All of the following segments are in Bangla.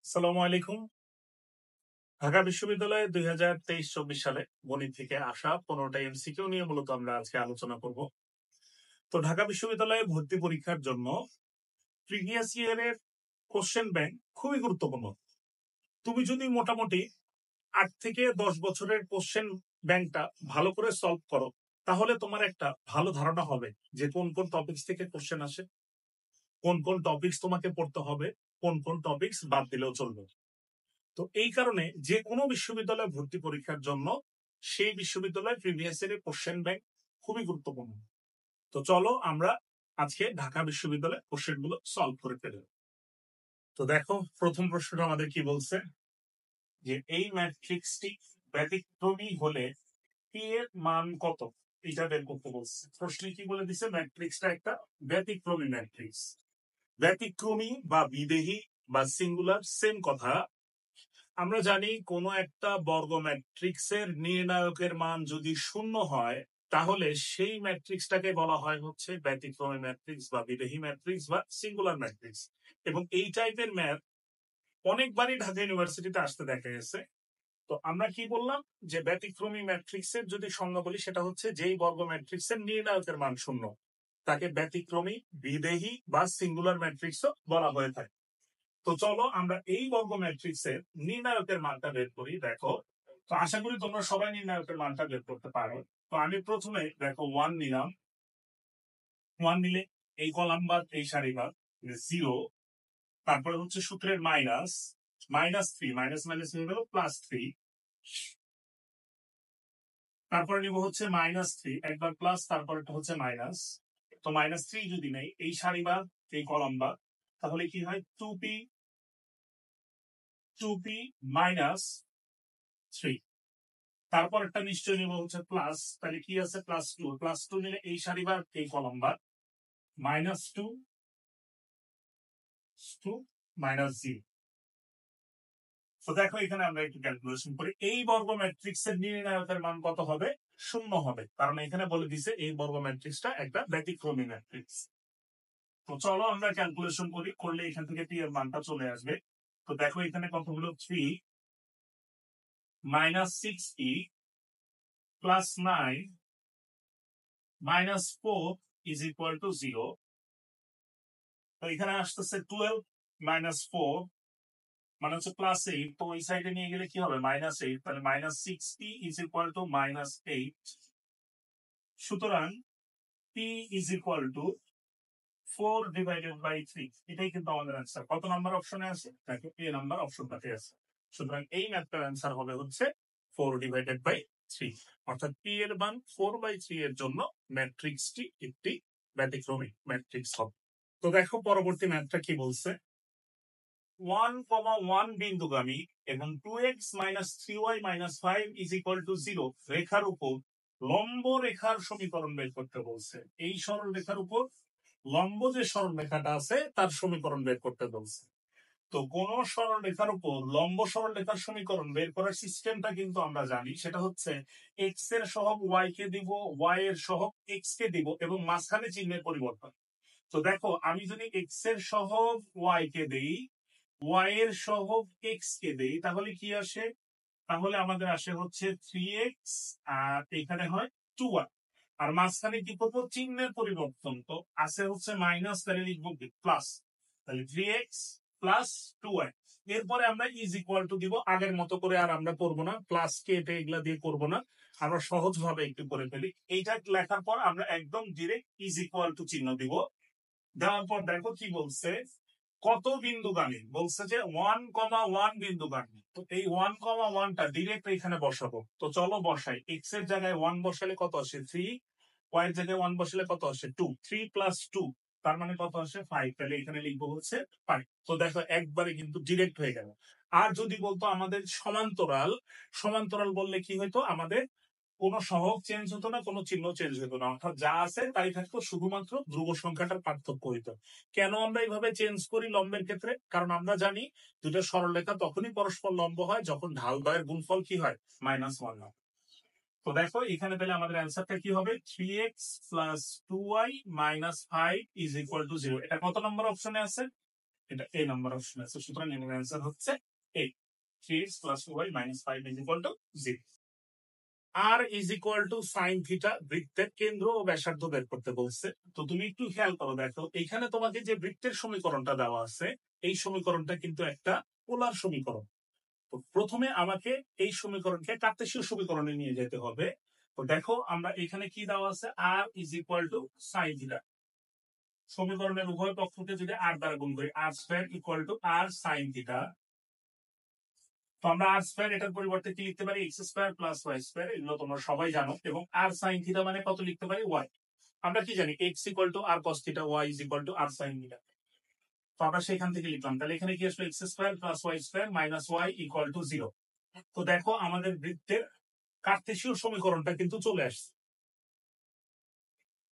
আসসালামু আলাইকুম। ঢাকা বিশ্ববিদ্যালয়ে 2023-24 সালে গণিত থেকে আসা 15টা এমসিকিউ নিয়ে মূলত আমরা আজকে আলোচনা করব। তো ঢাকা বিশ্ববিদ্যালয়ে ভর্তি পরীক্ষার জন্য প্রিভিয়াস ইয়ারের কোশ্চেন ব্যাংক খুবই গুরুত্বপূর্ণ। তুমি যদি মোটামুটি 8 থেকে 10 বছরের কোশ্চেন ব্যাংকটা ভালো করে সলভ করো, তাহলে তোমার একটা ভালো ধারণা হবে যে কোন কোন টপিকস থেকে কোশ্চেন আসে, কোন কোন টপিকস তোমাকে পড়তে হবে, কোন কোন টপিকস বাদ দিলেও চলবে। তো এই কারণে যে কোনো বিশ্ববিদ্যালয়ে ভর্তি পরীক্ষার জন্য সেই বিশ্ববিদ্যালয়ের প্রিভিয়াস ইয়ারের কোশ্চেন ব্যাংক খুবই গুরুত্বপূর্ণ। তো চলো আমরা আজকে ঢাকা বিশ্ববিদ্যালয়ের কোশ্চেন গুলো সলভ করে ফেলি। তো দেখো, প্রথম প্রশ্নটা আমাদের কি বলছে যে এই ম্যাট্রিক্সটি ব্যতিক্রমী হলে পি এর মান কত, এটা বের করতে বলছে। প্রশ্নে কি বলে দিছে, ম্যাট্রিক্সটা একটা ব্যতিক্রমী ম্যাট্রিক্স। ব্যতিক্রমী বা বিদেহী বা সিঙ্গুলার সেম কথা। আমরা জানি কোন একটা বর্গ ম্যাট্রিক্সের নির্ণায়কের মান যদি শূন্য হয়, তাহলে সেই ম্যাট্রিক্সটাকে বলা হয় হচ্ছে ব্যতিক্রমী ম্যাট্রিক্স বা বিদেহী ম্যাট্রিক্স বা সিঙ্গুলার ম্যাট্রিক্স। এবং এই টাইপের ম্যাথ অনেকবারই ঢাকা ইউনিভার্সিটিতে আসতে দেখা গেছে। তো আমরা কি বললাম যে ব্যতিক্রমী ম্যাট্রিক্সের যদি সংজ্ঞা বলি, সেটা হচ্ছে যেই বর্গ ম্যাট্রিক্সের নির্ণায়কের মান শূন্য, তাকে ব্যতিক্রমী, বিদেহী বা সিঙ্গুলার ম্যাট্রিক্সও বলা হয়ে থাকে। তো চলো আমরা এই বর্গ ম্যাট্রিক্সের নির্ণায়কের মানটা বের করি। দেখো, তো আশা করি তোমরা সবাই নির্ণায়কের মানটা বের করতে পারো। তো আমি প্রথমে দেখো 1 নিলাম। 1 নিলে এই কলাম বাদ, এই সারি বাদ, 0। তারপরে হচ্ছে সূত্রের -3, মাইনাস মাইনাস হয়ে গেল +3। তারপরে নিব হচ্ছে -3, একবার প্লাস, তারপর এটা হচ্ছে মাইনাস। তো -3 যদি নেই, এই সারি বাদ, এই কলাম বাদ, তাহলে কি হয় 2p -3। তারপর একটা নিশ্চয় নিব হচ্ছে প্লাস, তাহলে কি আছে +2 নিলে এই সারি বার, এই কলাম বার, -2 -0। তো দেখো এখানে আমরা একটু ক্যালকুলেশন করি। এই বর্গ ম্যাট্রিক্সের নির্ণায়কের মান কত হবে? 0 হবে, কারণ এখানে বলে দিছে এই বর্গ ম্যাট্রিক্সটা একটা ব্যতিক্রমী ম্যাট্রিক্স। তো চলো আমরা ক্যালকুলেশন করি, করলে এখান থেকে টি এর মানটা চলে আসবে। তো দেখো এখানে কত হলো, 3 -6e +9 -4 = 0। তো এখানে আসতেছে 12 -4 মানে হচ্ছে +8। তো ওই সাইডে নিয়ে গেলে কি হবে, -8, তাহলে -6p = -8। সুতরাং p = 4/3। এটাই কিন্তু আমাদের অ্যান্সার। কত নাম্বার অপশনে আছে? দেখো এ নাম্বার অপশনটাতে আছে। সুতরাং এই ম্যাথটার অ্যান্সার হবে হচ্ছে 4/3, অর্থাৎ p এর মান 4/3 এর জন্য ম্যাট্রিক্সটি একটি ব্যতিক্রমী ম্যাট্রিক্স হবে। তো দেখো পরবর্তী ম্যাথটা কি বলছে। 1,1 বিন্দুগামী এবং 2x - 3y - 5 = 0 রেখার উপর লম্ব রেখার সমীকরণ বের করতে বলছে। এই সরল রেখার উপর লম্ব যে সরল রেখাটা আছে তার সমীকরণ বের করতে বলছে। তো কোন সরল রেখার উপর লম্ব সরল রেখার সমীকরণ বের করার সিস্টেমটা কিন্তু আমরা জানি, সেটা হচ্ছে x এর সহগ y কে দিব, y এর সহগ x কে দিব এবং মাঝখানে চিহ্নের পরিবর্তন। তো দেখো, আমি যদি x এর সহগ y কে দেই, y এর সহগ x কে দেই, তাহলে কি আসে? তাহলে আমাদের আসে হচ্ছে 3x, আর এখানে হয় 2y। আর মাঝখানে কি করবো, চিহ্নের পরিবর্তন। তো আছে হচ্ছে মাইনাস, তাহলে লিখবো প্লাস, তাহলে 3x + 2y। এরপরে আমরা = দিব, আগের মতো করে আর আমরা করবো না, প্লাস কে এটা এগুলা দিয়ে করবো না, আমরা সহজ ভাবে একটু করে ফেলি। এইটা লেখার পর আমরা একদম ডিরেক্ট = চিহ্ন দিব। দেওয়ার পর দেখো কি বলছে, কত বিন্দুগামী বলছে যে 1,1 বিন্দুগামী। তো এই 1,1টা ডিরেক্ট এখানে বসাবো। তো চলো বসাই। x এর জায়গায় 1 বসালে কত আসে 3, y এর জায়গায় 1 বসালে কত আসে 2, 3 + 2 তার মানে কত আসে 5। তাহলে এখানে লিখবো হচ্ছে 5। তো দেখো একবারে কিন্তু ডিরেক্ট হয়ে গেল। আর যদি বলতো আমাদের সমান্তরাল, সমান্তরাল বললে কি হইতো, আমাদের কোনো সহগ চেঞ্জ হতো না, কোনো চিহ্ন চেঞ্জ হতো না, অর্থাৎ যা আছে তাই থাকতো, শুধুমাত্র ধ্রুব সংখ্যাটার পার্থক্য হইতো। কেন আমরা এইভাবে চেঞ্জ করি লম্বের ক্ষেত্রে? কারণ আমরা জানি দুটো সরলরেখা তখনই পরস্পর লম্ব হয় যখন ঢাল দ্বয়ের গুণফল কি হয়, -1 হয়। তো দেখো এখানে পেলে আমাদের অ্যান্সারটা কি হবে, 3x + 2y - 5 = 0। এটা কত নম্বর অপশনে আছে? এটা এ নাম্বার অপশন আছে, সুতরাং এর অ্যান্সার হচ্ছে A. 3x + 2y - 5 = 0। R is equal to sine theta, বৃত্তের কেন্দ্র ও ব্যাসার্ধ বের করতে বলছে। তো তুমি একটু খেয়াল করো, দেখো এখানে তোমাকে যে বৃত্তের সমীকরণটা দেওয়া আছে, এই সমীকরণটা কিন্তু একটা পোলার সমীকরণ। তো প্রথমে আমাকে এই সমীকরণকে কার্তেশীয় সমীকরণে নিয়ে যেতে হবে। তো দেখো আমরা এখানে কি দেওয়া আছে, r is equal to sine theta. সমীকরণের উভয় পক্ষকে যদি আর দ্বারা গুণ করি, r square equal to r sine theta. তো আমরা আর স্কয়ার এটার পরিবর্তে কি লিখতে পারি, x square plus y square, এগুলো তোমরা সবাই জানো। এবং আর সাইন থিটা মানে কত লিখতে পারি, ওয়াই। আমরা কি জানি, x equal to r cos theta, y is equal to r sine theta. তো আমরা সেখান থেকে লিখলাম, তাহলে এখানে কি আসলো, x square plus y square minus y equal to 0। তো দেখো আমাদের বৃত্তের কার্তেশীয় সমীকরণটা কিন্তু চলে আসছে।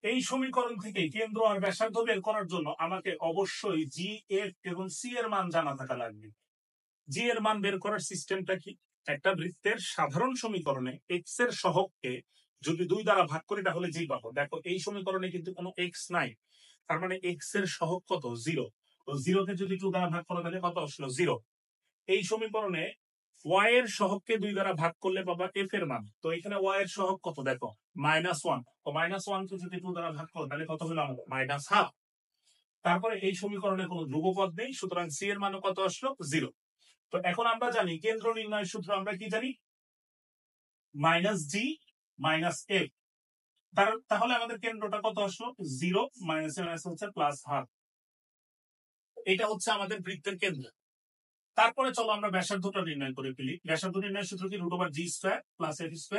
এই সমীকরণ থেকে কেন্দ্র আর ব্যাসার্ধ বের করার জন্য আমাকে অবশ্যই জি, এফ এবং সি এর মান জানা থাকা লাগবে। জি এর মান বের করার সিস্টেমটা কি, একটা বৃত্তের সাধারণ সমীকরণে এক্স এর সহগকে যদি 2 দ্বারা ভাগ করি তাহলে জি পাবো। দেখো এই সমীকরণে কিন্তু কোনো এক্স নাই, তার মানে এক্স এর সহগ কত, 0। তো 0 কে যদি 2 দ্বারা ভাগ করো তাহলে কত আসলো, 0। এই সমীকরণে ওয়াই এর সহগকে 2 দ্বারা ভাগ করলে পাবা এফ এর মান। তো এখানে ওয়াই এর সহগ কত, দেখো -1। তো -1 কে যদি 2 দ্বারা ভাগ করো তাহলে কত হলো, -1/2। তারপরে এই সমীকরণে কোনো ধ্রুবপদ নেই, সুতরাং সি এর মান কত আসলো, 0। তো এখন আমরা জানি কেন্দ্র নির্ণয়ের সূত্র, আমরা কি জানি, -g - f। তাহলে আমাদের কেন্দ্রটা কত আসলো, 0 - হচ্ছে +1/2। এটা হচ্ছে আমাদের বৃত্তের কেন্দ্র। তারপরে চলো আমরা ব্যাসার্ধটা নির্ণয় করে ফেলি। ব্যাসার্ধ নির্ণয়ের সূত্র কি, √g² + f²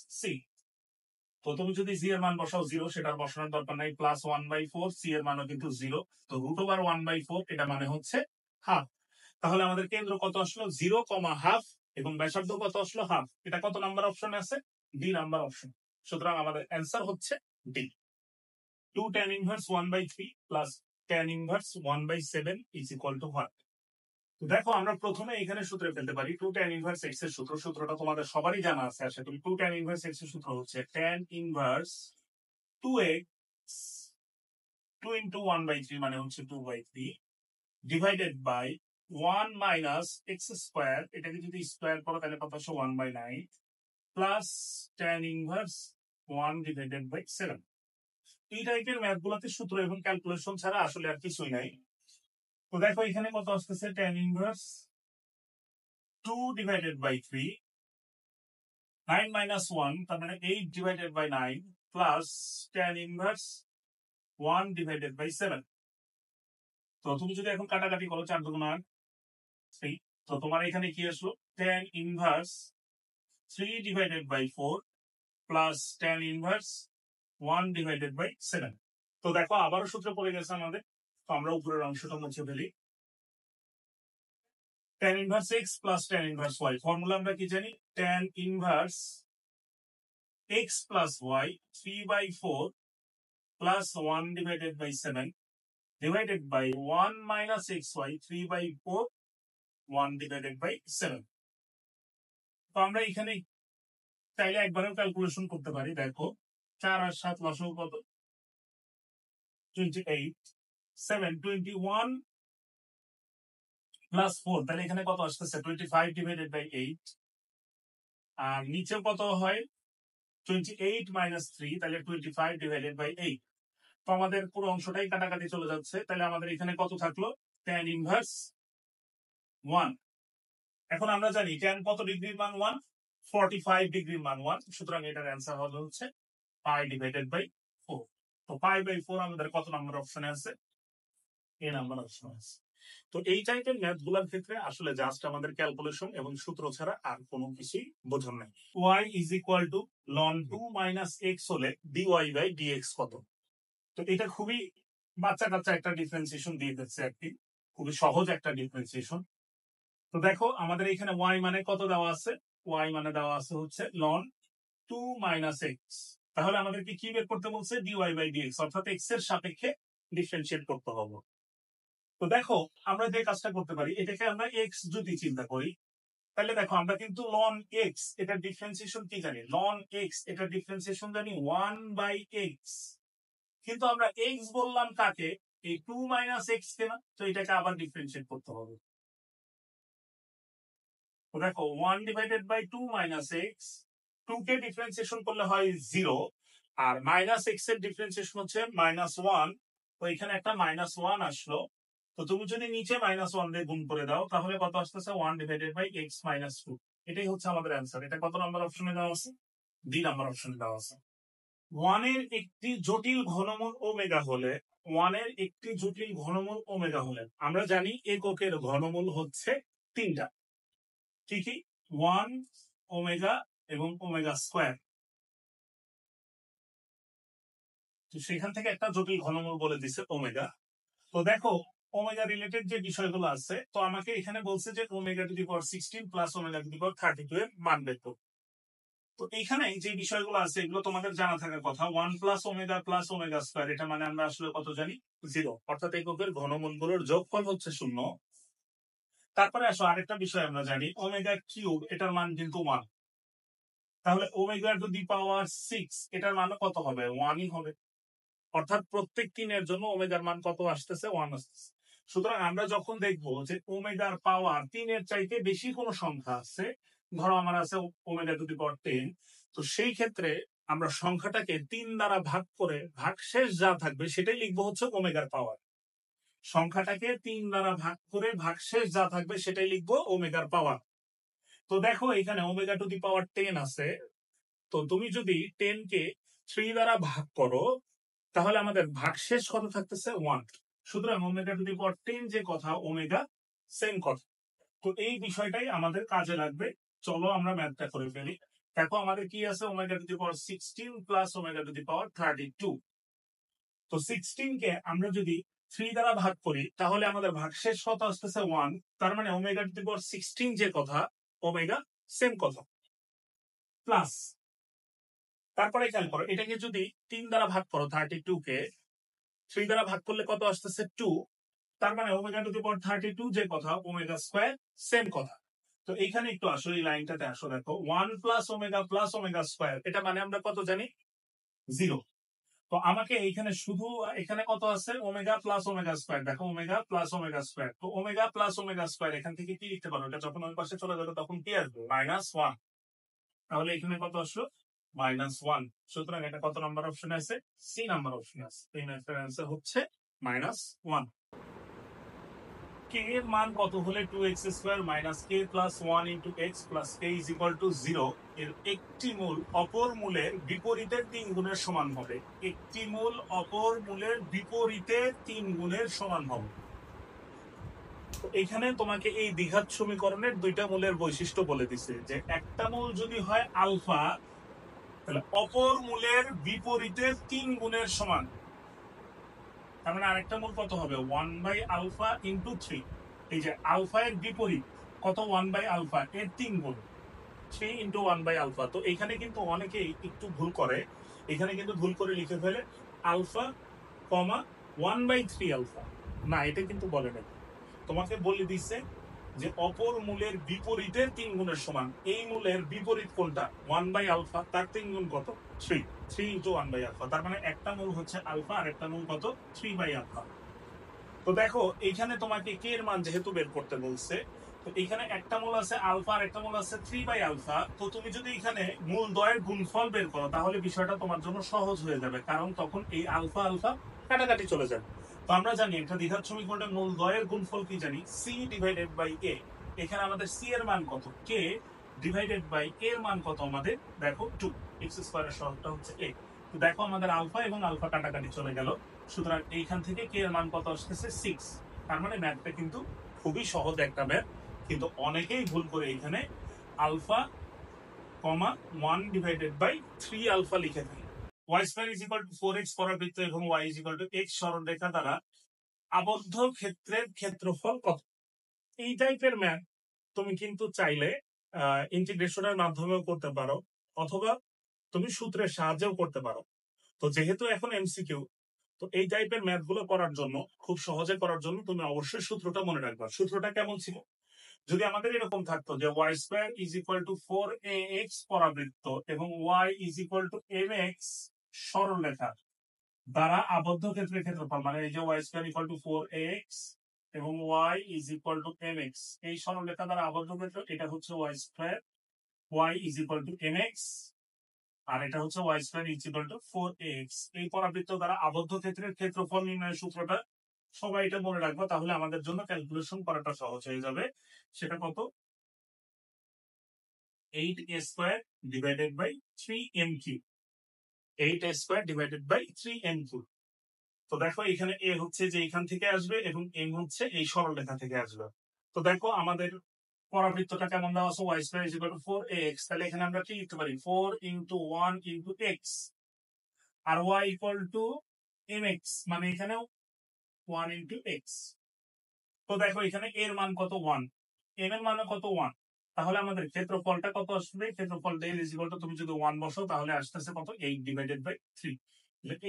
- c। তো তুমি যদি জি এর মান বসাও 0, সেটার বসানোর দরকার নাই, +1/4, সি এর মানও কিন্তু 0। তো √1/4 এটা মানে হচ্ছে হাফ। তাহলে আমাদের কেন্দ্র কত আসলো, 0,1/2, এবং ব্যাসার্ধ কত আসলো, হাফ। এটা কত নাম্বার অপশনে আছে, ডি নাম্বার অপশন। সুতরাং আমাদের অ্যান্সার হচ্ছে D. 2 tan inverse 1/3 plus tan inverse 1/7 is equal to what? তো দেখো আমরা প্রথমে এখানে সূত্রে ফেলতে পারি 2 tan inverse x এর সূত্র। সূত্রটা তোমাদের সবারই জানা আছে আশা করি। 2 tan inverse x এর সূত্র হচ্ছে tan inverse 2x 2 into 1/3 মানে হচ্ছে 2/3 divided by 1 minus x square, এটাকে যদি স্কয়ার করো তাহলে কত আসে, 1/9 plus tan inverse 1 divided by 7। এই টাইপের ম্যাথ গুলোতে সূত্র এবং ক্যালকুলেশন ছাড়া আসলে আর কিছুই নাই। তো দেখো এখানে কত আসতেছে, tan inverse 2 divided by 3, 9 minus 1, তার মানে 8 divided by 9 plus tan inverse 1 divided by 7। তো তুমি যদি এখন কাটাকাটি করো, 4 2 8, 3। তো তোমার এখানে কি আসলো, tan inverse 3 divided by 4 plus tan inverse 1 divided by 7। তো দেখো আবারও সূত্র পড়ে গেছে আমাদের। তো আমরা উপরের অংশটা মুছে ফেলি। tan inverse x plus tan inverse y, formula আমরা কি জানি, tan inverse x plus y 3/4 plus 1 divided by 7 divided by 1 minus xy 3/4 1 divided by 7। তো আমরা এখানে চাইলে একবারেও ক্যালকুলেশন করতে পারি। দেখো 4 আর 7 লসাগু কত, 28, 7 21 প্লাস 4, তাহলে এখানে কত আসতেছে, 25 divided by 8। আর নিচে কত হয়, 28 minus 3, তাহলে 25 divided by 8। তো আমাদের পুরো অংশটাই কাটাকাটি চলে যাচ্ছে, তাহলে আমাদের এখানে কত থাকলো, tan inverse 1। এখন আমরা জানি tan কত ডিগ্রির মান, 1, 45 ডিগ্রির মান 1। সুতরাং এটার অ্যান্সার হবে হচ্ছে pi divided by 4। তো pi/4 আমাদের কত নাম্বার অপশনে আছে, এ নাম্বার অপশনে আছে। তো এই টাইপের ম্যাথ গুলোর ক্ষেত্রে আসলে জাস্ট আমাদের ক্যালকুলেশন এবং সূত্র ছাড়া আর কোনো কিছুই বোঝার নাই। y is equal to ln 2 minus x হলে dy by dx কত। তো এটা খুবই বাচ্চা কাচ্চা একটা ডিফারেন্সিয়েশন দিয়ে দিচ্ছে, একটি খুবই সহজ একটা ডিফারেন্সিয়েশন। তো দেখো আমাদের এখানে y মানে কত দেওয়া আছে, y মানে দেওয়া আছে হচ্ছে ln 2 minus x। তাহলে আমাদেরকে কি বের করতে বলছে, dy by dx, অর্থাৎ x এর সাপেক্ষে ডিফারেন্সিয়েট করতে হবে। তো দেখো আমরা যে কাজটা করতে পারি, এটাকে আমরা x যদি চিন্তা করি, তাহলে দেখো আমরা কিন্তু ln x এটার ডিফারেন্সিয়েশন কি জানি, ln x এটার ডিফারেন্সিয়েশন জানি 1/x। কিন্তু আমরা x বললাম কাকে, এই 2 মাইনাস এক্স কে না, তো এটাকে আবার ডিফারেন্সিয়েট করতে হবে। তো দেখো 1 ডিভাইডেড বাই 2 মাইনাস এক্স, 2 কে ডিফারেন্সিয়েশন করলে হয় 0, আর মাইনাস এক্স এর ডিফারেন্সিয়েশন হচ্ছে -1। তো এখানে একটা -1 আসলো। তো তুমি যদি নিচে -1 দিয়ে গুণ করে দাও তাহলে কত আসতেছে 1 ডিভাইডেড বাই এক্স মাইনাস 2। এটাই হচ্ছে আমাদের অ্যান্সার। এটা কত নাম্বার অপশনে দেওয়া আছে? ডি নাম্বার অপশনে দেওয়া আছে। 1 এর একটি জটিল ঘনমূল ওমেগা হলে, 1 এর একটি জটিল ঘনমূল ওমেগা হলে আমরা জানি এককের ঘনমূল হচ্ছে 3টা। কি কি? 1, ওমেগা এবং ওমেগা স্কয়ার। তো সেখান থেকে একটা জটিল ঘনমূল বলে দিছে ওমেগা। তো দেখো ওমেগা রিলেটেড যে বিষয়গুলো আছে, তো আমাকে এখানে বলছে যে omega to the power 16 plus omega to the power 32 এর মান বের করো। তো এইখানে যে বিষয়গুলো আছে এগুলো তোমাদের জানা থাকার কথা। 1 প্লাস ওমেগা স্কয়ার, এটা মানে আমরা আসলে কত জানি? 0, অর্থাৎ এককের ঘনমূলগুলোর যোগফল হচ্ছে 0। তারপরে আসো আরেকটা বিষয় আমরা জানি, ওমেগা কিউব এটার মান কিন্তু 1। তাহলে ওমেগা টু দি পাওয়ার 6 এটার মান কত হবে? 1ই হবে। অর্থাৎ প্রত্যেক 3 জন্য ওমেগার মান কত আসতেছে? 1 আসতেছে। সুতরাং আমরা যখন দেখবো যে ওমেগার পাওয়ার 3 চাইতে বেশি কোনো সংখ্যা আছে, ধরো আমার আছে ওমেগা টু দি পাওয়ার 10, তো সেই ক্ষেত্রে আমরা সংখ্যাটাকে 3 দ্বারা ভাগ করে ভাগশেষ যা থাকবে সেটাই লিখবো হচ্ছে ওমেগার পাওয়ার। সংখ্যাটাকে 3 দ্বারা ভাগ করে ভাগশেষ যা থাকবে সেটাই লিখবো ওমেগার পাওয়ার। তো দেখো এখানে ওমেগা টু দি পাওয়ার 10 আছে, তো তুমি যদি 10 কে 3 দ্বারা ভাগ করো তাহলে আমাদের ভাগশেষ কত থাকতেছে? 1। সুতরাং ওমেগা টু দি পাওয়ার 10 যে কথা, ওমেগা সেম কথা। তো এই বিষয়টাই আমাদের কাজে লাগবে। চলো আমরা ম্যাথটা করে ফেলি। দেখো আমাদের কি আছে? Omega to the power 16 plus omega to the power 32। তো 16 কে আমরা যদি 3 দ্বারা ভাগ করি তাহলে আমাদের ভাগশেষ কত আসতেছে? 1। তার মানে ওমেগা টু দি পাওয়ার 16 যে কথা, ওমেগা সেম কথা। প্লাস তারপরে খেয়াল করো, এটাকে যদি 3 দ্বারা ভাগ করো, 32 কে 3 দ্বারা ভাগ করলে কত আসতেছে? 2। তার মানে ওমেগা টু দি পাওয়ার 32 যে কথা, ওমেগা স্কয়ার সেম কথা। তো এখানে একটু আসো, এই লাইনটাতে আসো, দেখো 1 প্লাস ওমেগা স্কয়ার, এটা মানে আমরা কত জানি? 0। তো আমাকে এইখানে শুধু এখানে কত আছে? Omega plus omega square. দেখো ওমেগা প্লাস ওমেগা স্কয়ার, তো ওমেগা প্লাস ওমেগা স্কয়ার এখান থেকে কি লিখতে পারো? এটা যখন ওই পাশে চলে যাবে তখন কি আসবে? -1। তাহলে এখানে কত আসলো? -1। সুতরাং এটা কত নাম্বার অপশনে আছে? সি নাম্বার অপশনে আছে। এই ম্যাথটার অ্যান্সার হচ্ছে -1। কে এর মান কত হলে 2x square minus k plus 1 into x plus K is equal to 0 এর একটি মূল অপর মূলের বিপরীতের 3 গুণের সমান হবে? একটি মূল অপর মূলের বিপরীতে 3 গুণের সমান হবে। এখানে তোমাকে এই দ্বিঘাত সমীকরণের 2টা মূলের বৈশিষ্ট্য বলে দিছে, যে একটা মূল যদি হয় আলফা তাহলে অপর মূলের বিপরীতে 3 গুণের সমান। তার মানে আরেকটা মূল কত হবে? 1 বাই আলফা ইন্টু 3। এই যে আলফা এর বিপরীত কত? 1 বাই আলফা এর 3 গুণ, 3 ইন্টু 1 বাই আলফা। তো এখানে কিন্তু অনেকেই একটু ভুল করে, এখানে কিন্তু ভুল করে লিখে ফেলে আলফা কমা 1 বাই 3 আলফা। না, এটা কিন্তু বলে নাই, তোমাকে বলে দিচ্ছে যে অপর মূলের বিপরীতের 3 গুণের সমান। এই মূলের বিপরীত কোনটা? 1 বাই আলফা, তার 3 গুণ কত? 3। 3 ইন্টু 1 বাই আলফা, তার মানে একটা মূল হচ্ছে আলফা আর একটা মূল কত? 3 বাই আলফা। তো দেখো এইখানে তোমাকে কে এর মান যেহেতু বের করতে বলছে, তো এখানে একটা মূল আছে আলফা আর একটা মূল আছে 3 বাই আলফা। তো তুমি যদি এখানে মূল দ্বয়ের গুণফল বের করো তাহলে বিষয়টা তোমার জন্য সহজ হয়ে যাবে, কারণ তখন এই আলফা আলফা কাটাকাটি চলে যাবে। তো আমরা জানি একটা দ্বিঘাত সমীকরণের মূল দ্বয়ের গুণফল কি জানি? সি ডিভাইডেড বাই এ। এখানে আমাদের সি এর মান কত? কে ডিভাইডেড বাই এ এর মান কত আমাদের? দেখো 2, এক্স স্কয়ারের সহগটা হচ্ছে এ। তো দেখো আমাদের আলফা এবং আলফা কাটাকাটি চলে গেল। সুতরাং এইখান থেকে কে এর মান কত আসতেছে? 6। তার মানে ম্যাথটা কিন্তু খুবই সহজ একটা ম্যাথ, কিন্তু অনেকেই ভুল করে এখানে alpha comma 1 divided by 3 alpha লিখে ফেলে। y square is equal to 4x পরাবৃত্ত এবং y is equal to x সরলরেখা দ্বারা আবদ্ধ ক্ষেত্রের ক্ষেত্রফল কত? এই টাইপের ম্যাথ তুমি কিন্তু চাইলে ইন্টিগ্রেশনের মাধ্যমেও করতে পারো, অথবা তুমি সূত্রের সাহায্যেও করতে পারো। তো যেহেতু এখন এমসিকিউ, তো এই টাইপের ম্যাথ গুলো করার জন্য, খুব সহজে করার জন্য তুমি অবশ্যই সূত্রটা মনে রাখবা। সূত্রটা কেমন ছিল? যদি আমাদের এরকম থাকতো যে y square is equal to 4ax পরাবৃত্ত এবং y is equal to mx সরলরেখা, দ্বারা আবদ্ধ ক্ষেত্রের ক্ষেত্রফল, মানে এই যে Y square equal to 4ax এবং y is equal to mx, এই সরলরেখা দ্বারা আবদ্ধ ক্ষেত্র, এটা হচ্ছে y square, y is equal to mx, আর এটা হচ্ছে y square is equal to 4ax। এই পরাবৃত্ত দ্বারা আবদ্ধ ক্ষেত্রের ক্ষেত্রফল নির্ণয়ের সূত্রটা সবাই এটা মনে রাখবো, তাহলে আমাদের জন্য ক্যালকুলেশন করাটা সহজ হয়ে যাবে। সেটা কত? 8a square divided by 3m cube, 8a square divided by 3m cube. তো দেখো এখানে এ হচ্ছে যে এখান থেকে আসবে এবং এম হচ্ছে এই সরলরেখা থেকে আসবে। তো দেখো আমাদের পরাবৃত্তটা কেমন দেওয়া আছে, y square is equal to 4ax, তাহলে এখানে আমরা কি লিখতে পারি, 4 ইনটু 1 ইনটু x, আর y ইকুয়াল টু mx, মানে এখানে 1 ইনটু x। তো দেখো এখানে এর মান কত, 1, এম এর মান কত, 1, তাহলে আমাদের ক্ষেত্রফলটা কত আসবে, ক্ষেত্রফল ডেল ইজ ইকুয়াল টু, তুমি যদি 1 বসো তাহলে আসতেছে কত, 8 ডিভাইডেড বাই 3।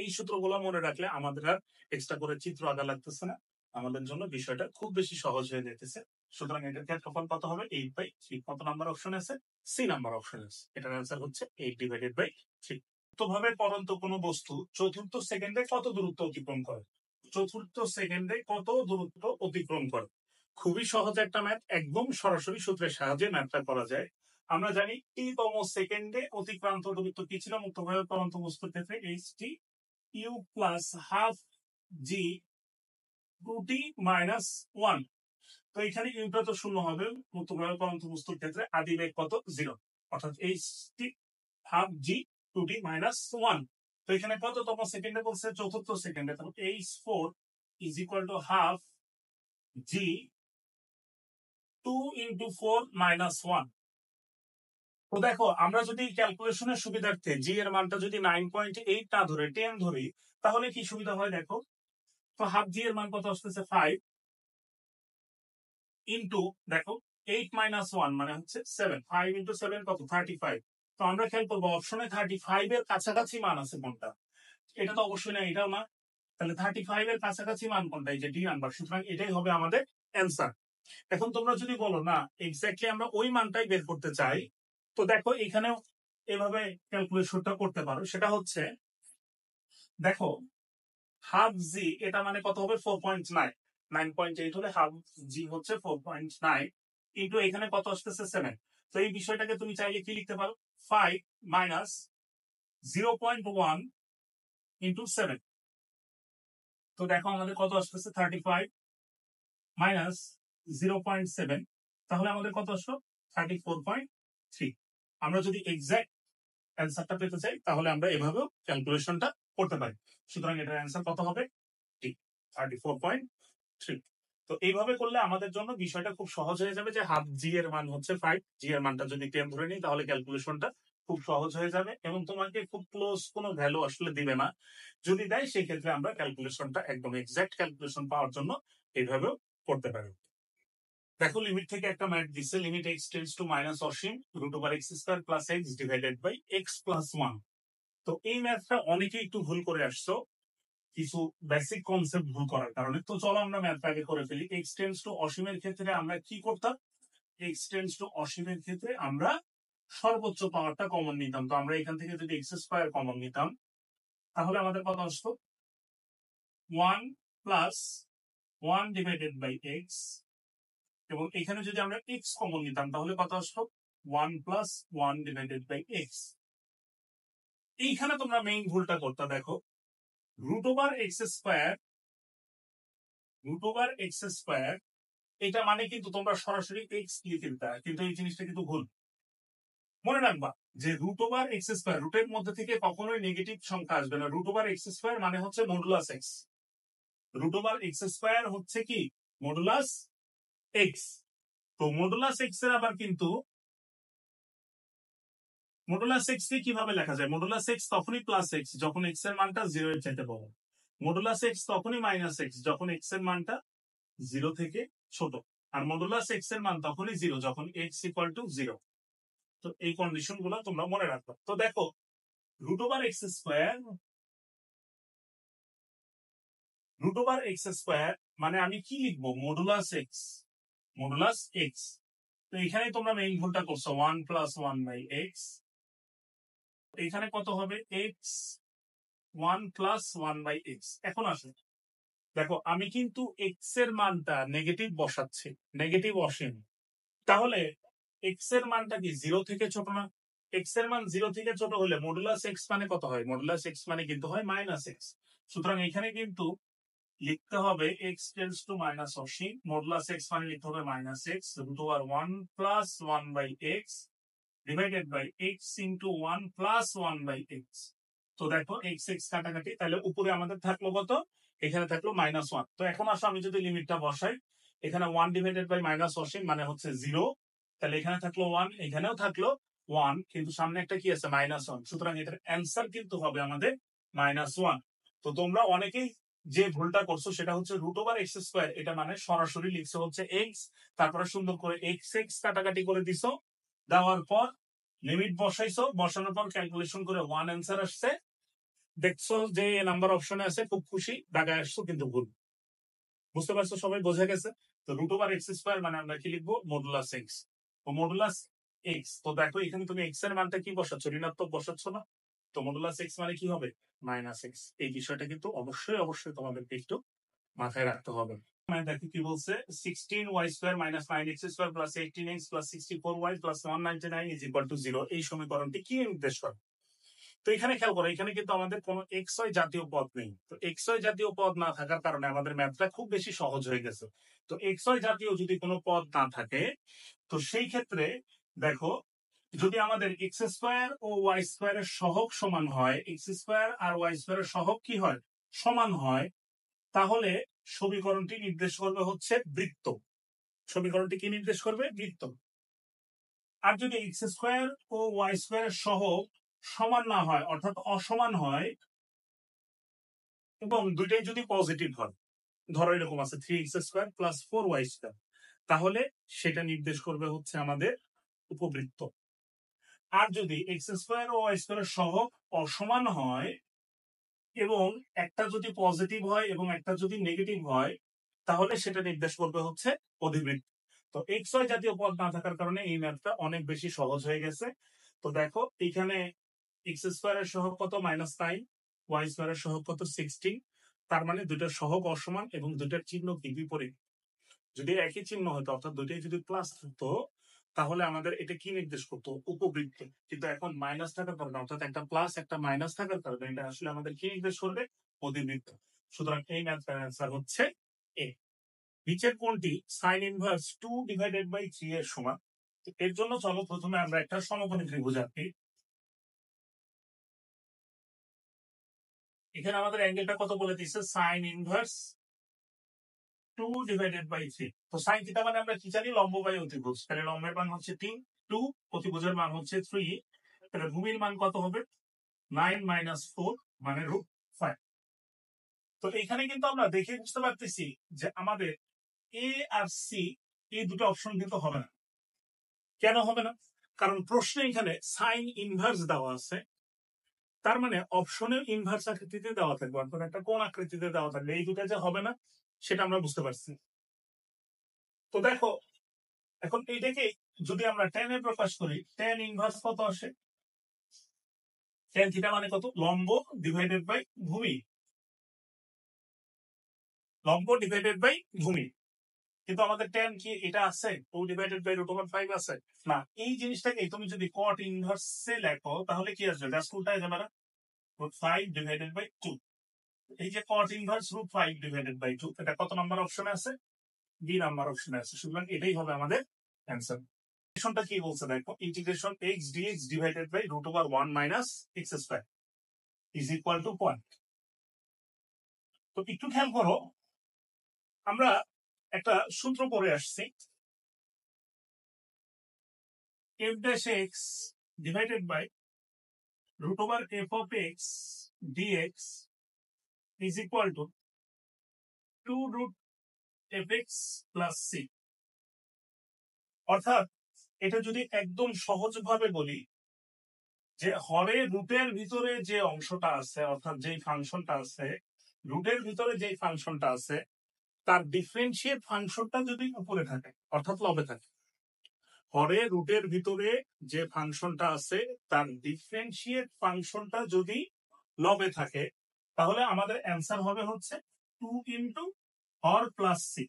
এই সূত্রগুলো মনে রাখলে আমাদের আর এক্সট্রা করে চিত্র আঁকা লাগতেছে না, আমাদের জন্য বিষয়টা খুব বেশি সহজ হয়ে যেতেছে। সুতরাং এটার ক্ষেত্রফল কত হবে, 8/3। কত নাম্বার অপশন আছে, সি নাম্বার অপশন আছে, এটার অ্যান্সার হচ্ছে 8 ডিভাইডেড বাই 3। তো ভাবে পরন্ত কোনো বস্তু চতুর্থ সেকেন্ডে কত দূরত্ব অতিক্রম করে, চতুর্থ সেকেন্ডে কত দূরত্ব অতিক্রম করে। খুবই সহজ একটা ম্যাথ, একদম সরাসরি সূত্রের সাহায্যে ম্যাথটা করা যায়। আমরা জানি টি তম সেকেন্ডে অতিক্রান্ত দূরত্ব কি ছিল, মুক্তভাবে পরন্ত বস্তুর ক্ষেত্রে ht u plus half g 2t minus 1। তো এখানে ইউটা তো শূন্য হবে, মুক্তভাবে পরন্ত বস্তুর ক্ষেত্রে আদি বেগ কত, 0, অর্থাৎ ht half g 2t minus 1। তো এখানে কততম সেকেন্ডে বলছে, চতুর্থ সেকেন্ডে, তাহলে h4 is equal to half G 2 into 4 minus 1। তো দেখো আমরা যদি ক্যালকুলেশনের সুবিধার্থে জি এর মানটা যদি 9.8 না ধরে 10 ধরি, তাহলে কি সুবিধা হয় দেখো। তো হাফ জি এর মান কত আসতেছে, 5 ইন্টু দেখো 8 মাইনাস 1 মানে হচ্ছে 7, 5 ইন্টু 7 কত, 35। তো আমরা খেয়াল করবো অপশনে 35 এর কাছাকাছি মান আছে কোনটা, এটা তো অবশ্যই না, এটাও না, তাহলে 35 এর কাছাকাছি মান কোনটা, এই যে ডি নাম্বার, সুতরাং এটাই হবে আমাদের অ্যান্সার। এখন তোমরা যদি বলো না এক্স্যাক্টলি আমরা ওই মানটাই বের করতে চাই, তো দেখো এখানেও এভাবে ক্যালকুলেশনটা করতে পারো। সেটা হচ্ছে দেখো হাফ জি এটা মানে কত হবে, 4.9, 9.8 হলে হাফ জি হচ্ছে 4.9 ইন্টু এখানে কত আসতেছে 7। তো এই বিষয়টাকে তুমি চাইলে কি লিখতে পারো, 5 মাইনাস 0.1 ইন্টু 7। তো দেখো আমাদের কত আসতেছে, 35 মাইনাস 0.7, তাহলে আমাদের কত আসলো, 34.3। আমরা যদি এক্সাক্ট অ্যান্সারটা পেতে চাই তাহলে আমরা এভাবেও ক্যালকুলেশনটা করতে পারি। সুতরাং এটার অ্যান্সার কত হবে, ঠিক 34.3। তো এইভাবে করলে আমাদের জন্য বিষয়টা খুব সহজ হয়ে যাবে, যে হাফ জি এর মান হচ্ছে 5, জি এর মানটা যদি 10 ধরে নিই তাহলে ক্যালকুলেশনটা খুব সহজ হয়ে যাবে এবং তোমাকে খুব ক্লোজ কোনো ভ্যালু আসলে দিবে না। যদি দেয় সেই ক্ষেত্রে আমরা ক্যালকুলেশনটা একদম এক্সাক্ট ক্যালকুলেশন পাওয়ার জন্য এইভাবেও করতে পারি। দেখো লিমিট থেকে একটা ম্যাথ দিচ্ছে, limit x tends to minus অসীম root over x square plus x divided by x plus 1। তো এই ম্যাথটা অনেকে একটু ভুল করে আসছো, কিছু বেসিক কনসেপ্ট ভুল করার কারণে। তো চলো আমরা ম্যাথটা আগে করে ফেলি। x টেন্ডস টু অসীমের ক্ষেত্রে আমরা কি করতাম, x টেন্ডস টু অসীমের ক্ষেত্রে আমরা সর্বোচ্চ পাওয়ারটা কমন নিতাম। তো আমরা এখান থেকে যদি x স্কয়ার কমন নিতাম তাহলে আমাদের কত আসতো, 1 প্লাস 1 ডিভাইডেড বাই x, এবং এখানে যদি আমরা x কমন নিতাম তাহলে কত আসলো, 1 প্লাস 1 ডিভাইডেড বাই x। এইখানে তোমরা মেইন ভুলটা করতে, দেখো root over x square, root over x square এটা মানে কিন্তু তোমরা সরাসরি এক্স দিয়ে ফেলতে, কিন্তু এই জিনিসটা কিন্তু ভুল। মনে রাখবা যে রুট ওভার এক্স স্কয়ার, রুটের মধ্যে থেকে কখনোই নেগেটিভ সংখ্যা আসবে না। রুট ওভার এক্স স্কয়ার মানে হচ্ছে modulus x, root over x square হচ্ছে কি, মডুলাস এক্স। তো মডুলাস এক্স এর আবার কিন্তু মডুলাস এক্স কে কিভাবে লেখা যায়, মডুলাস এক্স তখনই প্লাস এক্স যখন এক্স এর মানটা 0 এর চাইতে বড়, মডুলাস এক্স তখনই মাইনাস এক্স যখন এক্স এর মানটা 0 থেকে ছোট, আর মডুলাস এক্স এর মান তখনই 0 যখন এক্স ইকুয়াল টু 0। তো এই কন্ডিশন গুলো তোমরা মনে রাখবে। তো দেখো root over x square, root over x square মানে আমি কি লিখবো, মডুলাস এক্স, মডুলাস এক্স। তো এখানে তোমরা মেইন ভুলটা করছো, 1 প্লাস 1 বাই এক্স, এখানে কত হবে, এক্স 1+1/x। এখন আসে দেখো, আমি কিন্তু এক্স এর মানটা নেগেটিভ বসাচ্ছি, নেগেটিভ অসীম। তাহলে এক্স এর মানটা কি 0 থেকে ছোট না? এক্স এর মান 0 থেকে ছোট হলে মডুলাস এক্স মানে কত হয়? মডুলাস এক্স মানে কিন্তু হয় -x। সুতরাং এখানে কিন্তু লিখতে হবে এক্স টেন্ডস টু মাইনাস অসীম, মডুলাস এক্স মানে লিখতে হবে -x √1+1/x divided by x into 1+1/x। তো দেখো এক্স এক্স কাটাকাটি, তাহলে উপরে আমাদের থাকলো কত? এখানে থাকলো -1। তো এখন আসো আমি যদি লিমিটটা বসাই, এখানে 1 ডিভাইডেড বাই মাইনাস অসীম মানে হচ্ছে 0, তাহলে এখানে থাকলো 1, এখানেও থাকলো 1, কিন্তু সামনে একটা কি আছে? -1। সুতরাং এটার অ্যান্সার কিন্তু হবে আমাদের -1। তো তোমরা অনেকেই যে ভুলটা করছো সেটা হচ্ছে √x², এটা মানে সরাসরি লিখছো হচ্ছে এক্স, তারপরে সুন্দর করে এক্স এক্স কাটাকাটি করে দিছো, দেওয়ার পর লিমিট বসাইছো, বসানোর পর ক্যালকুলেশন করে 1 অ্যান্সার আসছে। দেখছো যে নাম্বার অপশনে আছে, খুব খুশি, দাগায় আসছো কিন্তু ভুল। বুঝতে পারছো? সবাই বোঝা গেছে? তো √x² মানে আমরা কি লিখবো? Modulus x. তো মডুলাস এক্স, তো দেখো এখানে তুমি এক্স এর মানটা কি বসাচ্ছ? ঋণাত্মক বসাচ্ছ না? তো মডুলাস এক্স মানে কি হবে? -x। এই বিষয়টা কিন্তু অবশ্যই অবশ্যই তোমাদেরকে একটু মাথায় রাখতে হবে। দেখো কি বলছে, 16y² - 9x² + 18x + 64y + 199 = 0। এই সমীকরণটি কি নির্দেশ করে? তো এখানে খেয়াল করো, এখানে কিন্তু আমাদের কোনো xy জাতীয় পদ নেই। তো xy জাতীয় পদ না থাকার কারণে আমাদের ম্যাথটা খুব বেশি সহজ হয়ে গেছে। তো xy জাতীয় যদি কোনো পদ না থাকে, তো সেই ক্ষেত্রে দেখো, যদি আমাদের x² ও y² এর সহগ সমান হয়, x² আর y² এর সহগ কি হয়? সমান হয়, তাহলে সমীকরণটি নির্দেশ করবে হচ্ছে বৃত্ত। সমীকরণটি কি নির্দেশ করবে? বৃত্ত। আর যদি x² ও y² এর সহগ সমান না হয়, অর্থাৎ অসমান হয়, এবং দুইটাই যদি পজিটিভ হয়, ধরো এরকম আছে 3x² + 4y², তাহলে সেটা নির্দেশ করবে হচ্ছে আমাদের উপবৃত্ত। আর যদি x² ও y² এর সহগ অসমান হয় এবং একটা যদি পজিটিভ হয় এবং একটা যদি নেগেটিভ হয়, তাহলে সেটা নির্দেশ করবে হচ্ছে অধিবৃত্ত। তো xy জাতীয় পদ না থাকার কারণে এই ম্যাথটা অনেক বেশি সহজ হয়ে গেছে। তো দেখো এখানে x² এর সহগ কত? -9, y² এর সহগ কত? 16। তার মানে দুইটার সহগ অসমান এবং দুইটার চিহ্ন কি বিপরীত। যদি একই চিহ্ন হতো, অর্থাৎ দুইটাই যদি প্লাস হতো, তাহলে আমাদের এটা কি নির্দেশ করতো? উপবৃত্ত। কিন্তু এখন মাইনাস থাকার কারণে, অর্থাৎ একটা প্লাস একটা মাইনাস থাকার কারণে এটা আসলে আমাদের কি নির্দেশ করবে? অধিবৃত্ত। সুতরাং এই ম্যাথটার অ্যান্সার হচ্ছে এ। নিচের কোনটি sin ইনভার্স 2/3 এর সমান? এর জন্য চলো প্রথমে আমরা একটা সমকোণী ত্রিভুজ আঁকি। এখানে আমাদের অ্যাঙ্গেলটা কত বলে দিচ্ছে? sin inverse 2/3। তো sin থিটা মানে আমরা কি জানি? লম্ব বাই অতিভুজ। তাহলে লম্বের মান হচ্ছে 3, 2, অতিভুজের মান হচ্ছে 3। তাহলে ভূমির মান কত হবে? 9 - 4 মানে √5। তো এখানে কিন্তু আমরা দেখে বুঝতে পারতেছি যে আমাদের এ আর সি, এই দুটো অপশন কিন্তু হবে না। কেন হবে না? কারণ প্রশ্নে এখানে সাইন ইনভার্স দেওয়া আছে, তার মানে অপশনে ইনভার্স আকৃতিতে দেওয়া থাকবে, অর্থাৎ একটা কোন আকৃতিতে দেওয়া থাকবে। এই দুটো যে হবে না সেটা আমরা বুঝতে পারছি। তো দেখো এখন এইটাকে যদি আমরা tan এ প্রকাশ করি, tan ইনভার্স কত আসে? tan থিটা মানে কত? লম্ব ডিভাইডেড বাই ভূমি। লম্ব ডিভাইডেড বাই ভূমি। কিন্তু আমাদের tan কি এটা আছে? 2/√5 আছে না। এই জিনিসটাকে তুমি যদি cot ইনভার্সে লেখো, তাহলে কি আসবে? জাস্ট উল্টায় যাবে না? √5/2। এই যে cot ইনভার্স √5/2, এটা কত নাম্বার অপশনে আছে? বি নাম্বার অপশনে আছে। সুতরাং এটাই হবে আমাদের অ্যান্সার। ইন্টিগ্রেশনটা কি বলছে দেখো, integration x dx divided by √1 - x² is equal to point. তো একটু খেয়াল করো, আমরা একটা সূত্র পড়ে আসছি, f dash x divided by √f of x dx is equal to 2√fx plus c। অর্থাৎ এটা যদি একদম সহজভাবে বলি, যে হরে রুটের ভিতরে যে অংশটা আছে, অর্থাৎ যেই ফাংশনটা আছে, রুটের ভিতরে যেই ফাংশনটা আছে, তার ডিফারেন্সিয়েট ফাংশনটা যদি উপরে থাকে, অর্থাৎ লবে থাকে, হরে রুটের ভিতরে যে ফাংশনটা আছে তার ডিফারেন্সিয়েট ফাংশনটা যদি লবে থাকে, তাহলে আমাদের অ্যান্সার হবে হচ্ছে 2 ইন্টু হর প্লাস সি।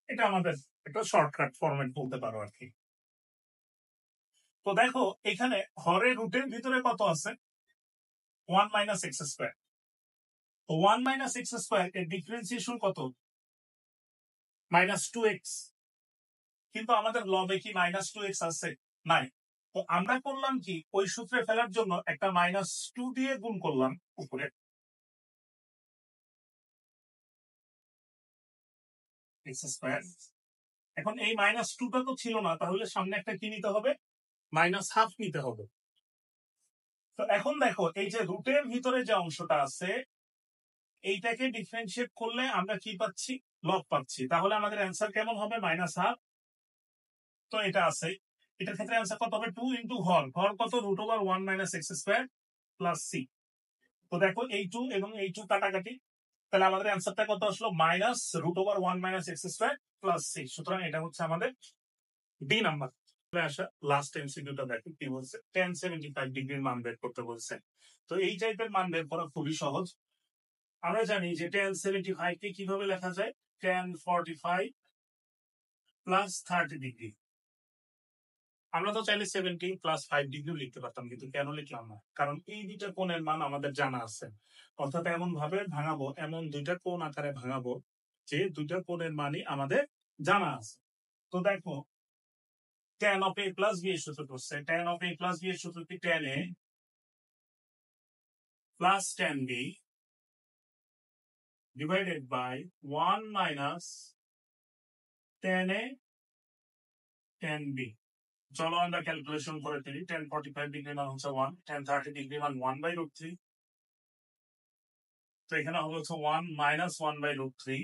এটা আমাদের একটা শর্টকাট ফরম্যাট বলতে পারো আর কি। তো দেখো এখানে হরের রুটের ভিতরে কত আছে, 1 মাইনাস এক্স স্কোয়ার। তো 1 মাইনাস এক্স স্কোয়ার এর ডিফারেন্সিয়েশন কত, মাইনাস 2x। কিন্তু আমাদের লবে কি মাইনাস 2x আছে, নাই। তো আমরা করলাম কি, ওই সূত্রে ফেলার জন্য একটা মাইনাস 2 দিয়ে গুণ করলাম উপরে, এক্স স্কোয়ার। এখন এই মাইনাস 2টা তো ছিল না, তাহলে সামনে একটা কি নিতে হবে, মাইনাস হাফ নিতে হবে। তো এখন দেখো এই যে রুটের ভিতরে যে অংশটা আছে এইটাকে ডিফারেন্সিয়েট করলে আমরা কি পাচ্ছি, লব পাচ্ছি। তাহলে আমাদের অ্যান্সার কেমন হবে, মাইনাস হাফ। তো এটা আছে, এটার ক্ষেত্রে অ্যান্সার কত হবে, 2 ইন্টু হর, হর কত, root over 1 minus x square plus C. তো দেখো এই 2 এবং এই 2 কাটাকাটি, তাহলে আমাদের অ্যান্সারটা কত আসলো, minus root over 1 minus x square plus C. সুতরাং এটা হচ্ছে আমাদের ডি নাম্বার। আসা লাস্ট এমসিকিউটা দেখো কি বলছে, tan 75 ডিগ্রির মান বের করতে বলছে। তো এই টাইপের মান বের করা খুবই সহজ। আমরা জানি যে tan 75 কে কিভাবে লেখা যায়, tan 45 প্লাস 30 ডিগ্রি। আমরা তো চাইলে 70 প্লাস 5 ডিগ্রি লিখতে পারতাম, কিন্তু কেন লিখলাম না, কারণ এই দুইটা কোণের মান আমাদের জানা আছে। অর্থাৎ এমন ভাবে ভাঙাবো, এমন দুইটা কোণ আকারে ভাঙাবো যে দুইটা কোণের মানই আমাদের জানা আছে। তো দেখো tan of a plus b এর সূত্র করছে, tan of a plus b এর সূত্র কি, tan a plus tan b divided by 1 minus tan a tan b। চলো আমরা ক্যালকুলেশন করে ফেলি। tan 45 ডিগ্রি মান হচ্ছে 1, tan 30 ডিগ্রি মান 1 বাই রুট 3। তো এখানে হবে হচ্ছে 1 মাইনাস 1 বাই রুট 3।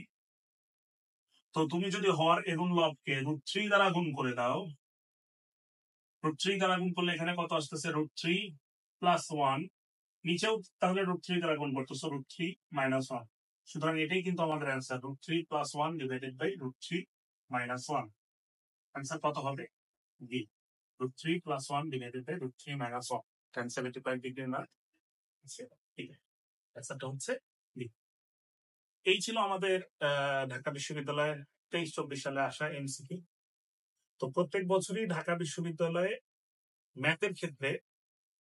তো তুমি যদি হর এবং লবকে রুট 3 দ্বারা গুণ করে দাও, রুট 3 দ্বারা গুণ করলে এখানে কত আসতেছে, রুট 3 প্লাস 1। নিচেও তাহলে রুট 3 দ্বারা গুণ করতেছো, রুট 3 মাইনাস 1। সুতরাং এটাই কিন্তু আমাদের answer, root 3 plus 1 divided by root 3 minus 1। Answer কত হবে, D, root 3 plus 1 divided by root 3 minus 1। tan 75 ডিগ্রির মান, ঠিক আছে, অ্যান্সারটা হচ্ছে ডি। এই ছিল আমাদের ঢাকা বিশ্ববিদ্যালয়ের 23-24 সালে আসা এমসিকিউ। তো প্রত্যেক বছরই ঢাকা বিশ্ববিদ্যালয়ে ম্যাথের ক্ষেত্রে,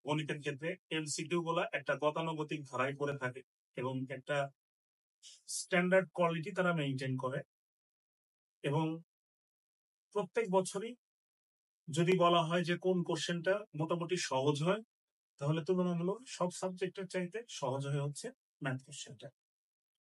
গণিতের ক্ষেত্রে এমসিকিউ গুলা একটা গতানুগতিক ধারায় করে থাকে এবং একটা স্ট্যান্ডার্ড কোয়ালিটি তারা মেনটেন করে। এবং প্রত্যেক বছরই যদি বলা হয় যে কোন কোশ্চেনটা মোটামুটি সহজ হয়, তাহলে তুলনামূলক সব সাবজেক্টের চাইতে সহজ হয়ে হচ্ছে ম্যাথ কোশ্চেনটা।